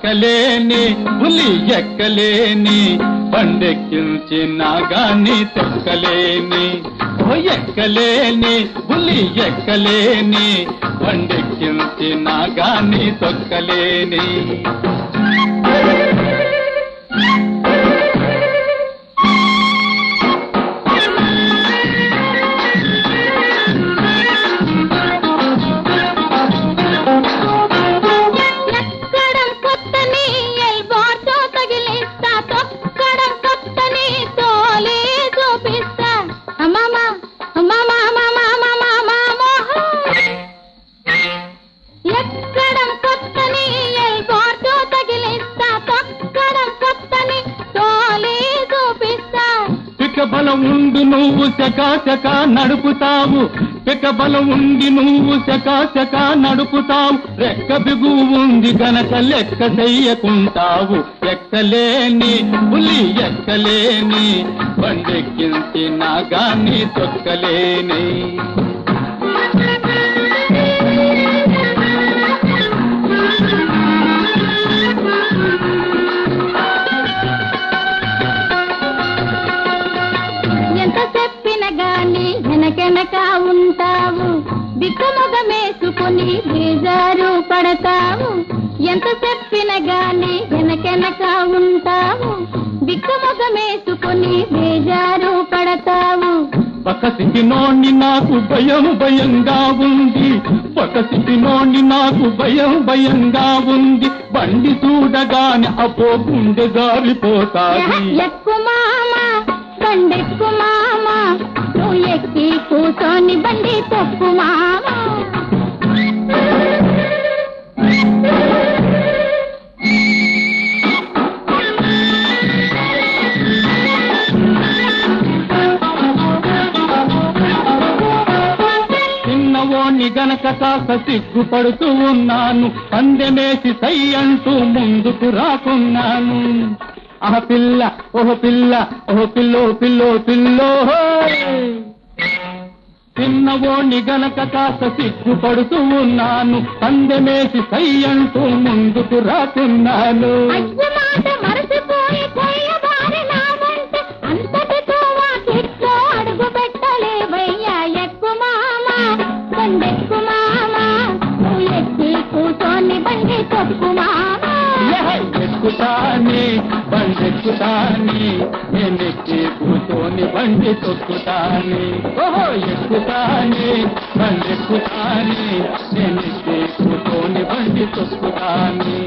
ఎక్కలేని పులి ఎక్కలేని బండెక్కించిన గాని తొక్కలేని ఓ ఎక్కలేని పులి ఎక్కలేని బండెక్కించిన గాని తొక్కలేని బలం ఉండి నువ్వు చకాచకా నడుపుతావు బలం ఉండి నువ్వు చకాచకా నడుపుతావు రెక్క బిగువు ఉంది గనక లెక్క చెయ్యకుంటావు ఎక్కలేని పులి ఎక్కలేని బండెక్కించిన గాని తొక్కలేని వెనక ఉంటావు బిక్కమొగమేసుకుని బేజారు పడతావు ఎంత చెప్పిన గాని వెనక ఉంటావు బిక్కమొగమేసుకుని బేజారు పడతావు పక్కసిపినోని నాకు భయంగా ఉంది పక్కసిపినోని నాకు భయంగా ఉంది బండి చూడగానే అపో గుండె జారిపోతాది ఎక్కు మామా బండెక్కు మామా నువ్వు ఎక్కి కూర్చొని బండి తొక్కు మామా చిన్నవోని గనక కాస్త సిగ్గుపడుతూ ఉన్నాను పందెమేసి సై అంటూ ముందుకు రాకున్నాను ఆ పిల్ల ఓహో పిల్ల ఓహో పిల్లో పిల్లో పిల్లో చిన్నవోని గనక కాస్త సిగ్గుపడుతూ ఉన్నాను పందెమేసి సై అంటూ ముందుకు రాకున్నాను అడుగు పెట్టలేవయ్యా ఎక్కు మామా బండెక్కు మామా నువ్వు ఎక్కి కూర్చొని బండి తొక్కు మామా ఎక్కుతాని బండెక్కుతాని నేనెక్కి కూర్చొని బండి తొక్కుతాని ఓహో ఎక్కుతాని బండెక్కుతాని నేనెక్కి కూర్చొని బండి తొక్కుతాని